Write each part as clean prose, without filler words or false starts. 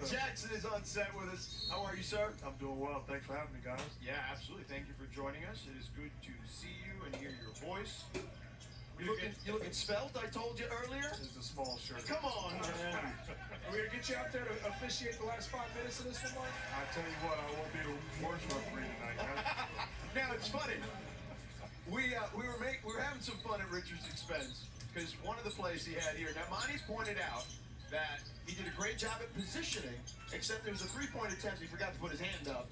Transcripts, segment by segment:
Jackson is on set with us. How are you, sir? I'm doing well. Thanks for having me, guys. Yeah, absolutely. Thank you for joining us. It is good to see you and hear your voice. You looking svelte, I told you earlier? It's a small shirt. Come on, man. We're going to get you out there to officiate the last 5 minutes of this one, Mark? I tell you what, I won't be the worst referee tonight. Now, it's funny. We were having some fun at Richard's expense because one of the plays he had here. Now, Monty pointed out that he did a great job at positioning, except there was a three-point attempt. He forgot to put his hand up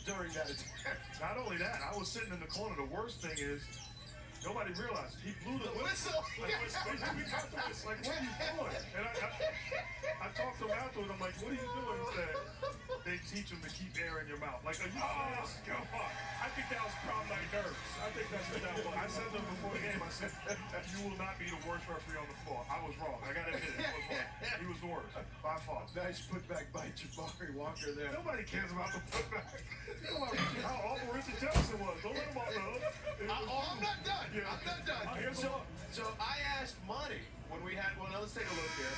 during that attempt. Not only that, I was sitting in the corner. The worst thing is, nobody realized he blew the whistle. Like, we got the whistle. Like, what are you doing? And I talked to him afterwards. I'm like, what are you doing? He said, they teach him to keep air in your mouth. Like, are you serious? Come on. I think that was problematic nerves. I think that's what that was. I said to him before the game, I said, you will not be the worst referee on the floor. I was wrong. I got to admit it. I was wrong. He was the worst, by far. Nice putback by Jabari Walker there. Nobody cares about the putback. You know how awful Richard Jefferson was. Don't let him off the hook. I'm not done. Yeah. I'm not done. So I asked Monty when we had one. Let's take a look here.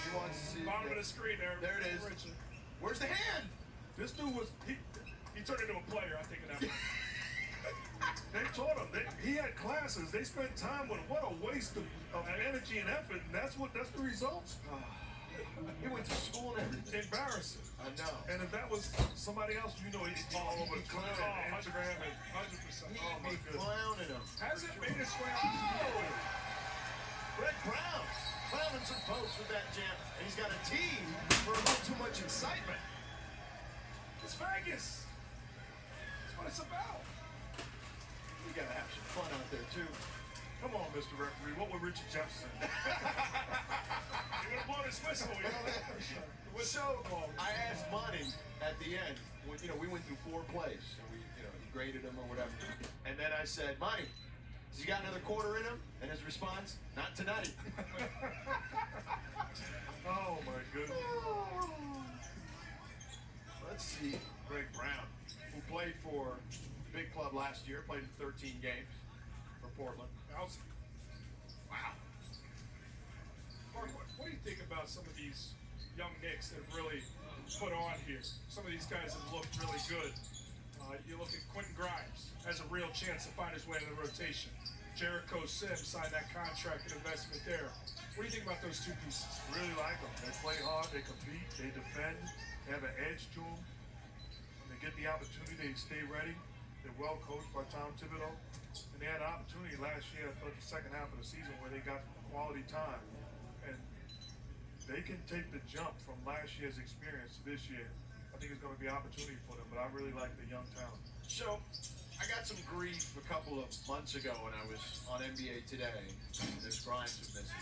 He wants to see. Bottom of the screen there. There it is. Richard. Where's the hand? This dude was, He turned into a player, I think, in that one. they taught him. He had classes. They spent time with him. What a waste of energy and effort. And that's the results. He went to school and everything. Embarrassing. I know. And if that was somebody else, you know, he'd be all over the Twitter and Instagram. And 100%. He'd oh my be goodness. clowning him. Hasn't made its way Oh! out. Greg Brown clowning some folks with that jam. And he's got a team for a little too much excitement. It's Vegas. That's what it's about. We gotta have some fun out there too. Come on, Mr. Referee. What would Richard Jefferson do? He would have blown his whistle, you know that for sure. So I asked Monty at the end. We went through 4 plays, and he graded them or whatever. And then I said, Monty, has he got another quarter in him? And his response, not tonight. Oh my goodness. Let's see. Greg Brown, who played for the big club last year, played in 13 games for Portland. Wow. Mark, what do you think about some of these young Knicks that have really put on here? Some of these guys have looked really good. You look at Quentin Grimes has a real chance to find his way into the rotation. Jericho Sims signed that contract and investment there. What do you think about those two pieces? Really like them. They play hard, they compete, they defend, they have an edge to them. When they get the opportunity, they stay ready. They're well coached by Tom Thibodeau. And they had an opportunity last year, I thought the second half of the season, where they got quality time. And they can take the jump from last year's experience to this year. I think it's going to be an opportunity for them, but I really like the young talent. So, I got some grief a couple of months ago when I was on NBA Today, this Grimes was missing.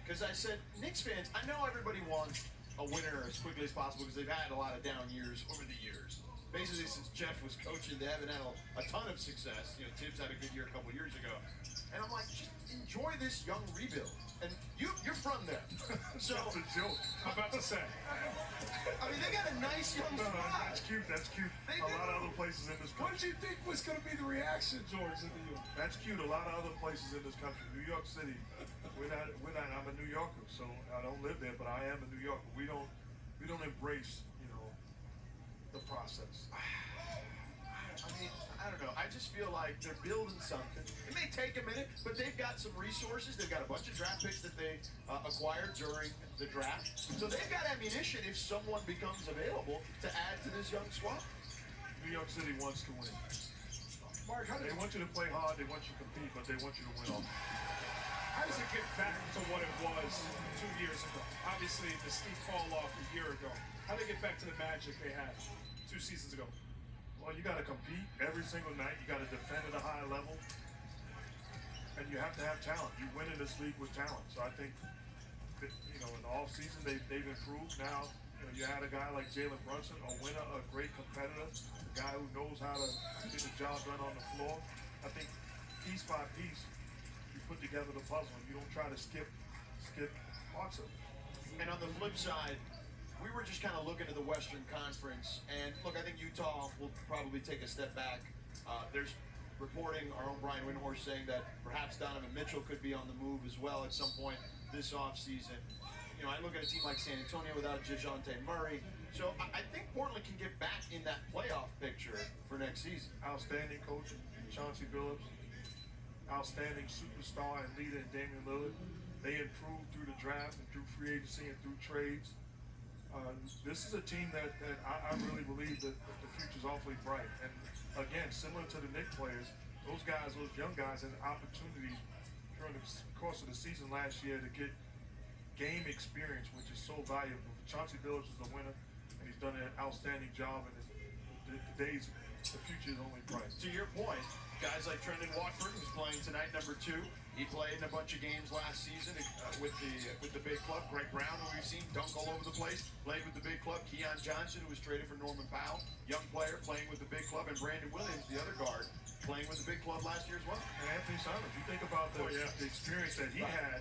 Because I said, Knicks fans, I know everybody wants a winner as quickly as possible because they've had a lot of down years over the years. Basically, since Jeff was coaching, they haven't had a ton of success. Tibbs had a good year a couple years ago. And I'm like, just enjoy this young rebuild. And you're from there. So, That's a joke. I'm about to say. I mean, they got a nice young squad. That's cute. That's cute. They A do. lot of other places in this What country. did you think was going to be the reaction, George, in New York? That's cute. A lot of other places in this country. New York City. We're not. I'm a New Yorker, so I don't live there, but I am a New Yorker. We don't embrace, the process. I mean, I don't know. I just feel like they're building something. It may take a minute, but they've got some resources. They've got a bunch of draft picks that they acquired during the draft. So they've got ammunition if someone becomes available to add to this young squad. New York City wants to win. Mark, They want you to play hard. They want you to compete, but they want you to win. how does it get back to what it was 2 years ago? Obviously, the steep fall off a year ago. How do they get back to the magic they had 2 seasons ago? Well, you got to compete every single night. You got to defend at a high level, and you have to have talent. You win in this league with talent. So I think that, in the off season they've improved. Now you had a guy like Jalen Brunson, a winner, a great competitor, a guy who knows how to get the job done on the floor. I think piece by piece you put together the puzzle. And you don't try to skip parts of it. And on the flip side, we were just kind of looking at the Western Conference, and look, I think Utah will probably take a step back. There's reporting, our own Brian Windhorst saying that perhaps Donovan Mitchell could be on the move as well at some point this offseason. You know, I look at a team like San Antonio without DeJounte Murray. So I think Portland can get back in that playoff picture for next season. Outstanding coach, Chauncey Billups. Outstanding superstar and leader in Damian Lillard. They improved through the draft and through free agency and through trades. This is a team that I really believe that the future's awfully bright. And again, similar to the Knicks players, those guys, those young guys, had an opportunity during the course of the season last year to get game experience, which is so valuable. Chauncey Billups is the winner, and he's done an outstanding job. And the future is only bright. To your point, guys like Trendon Watford, who's playing tonight, number 2. He played in a bunch of games last season with the big club. Greg Brown, who we've seen dunk all over the place, played with the big club. Keon Johnson, who was traded for Norman Powell, young player playing with the big club, and Brandon Williams, the other guard, playing with the big club last year as well. And Anthony Simons, you think about the experience that he had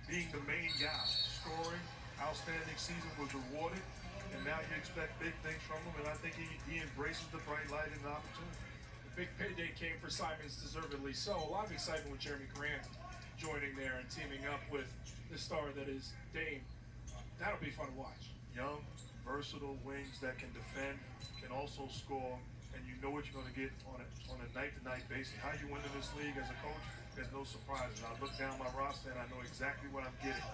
being the main guy, scoring, outstanding season was rewarded, and now you expect big things from him, and I think he embraces the bright light and the opportunity. Big payday came for Simons, deservedly so. A lot of excitement with Jeremy Grant joining there and teaming up with the star that is Dame. That'll be fun to watch. Young, versatile wings that can defend, can also score, and you know what you're going to get on a night-to-night basis. How you win in this league as a coach, there's no surprises. I look down my roster and I know exactly what I'm getting.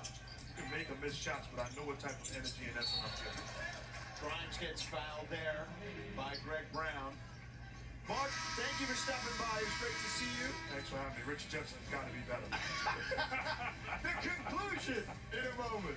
You can make or miss shots, but I know what type of energy and essence I'm getting. Grimes gets fouled there by Greg Brown. Mark, thank you for stopping by. It was great to see you. Thanks for having me. Richard Jefferson's got to be better. The conclusion in a moment.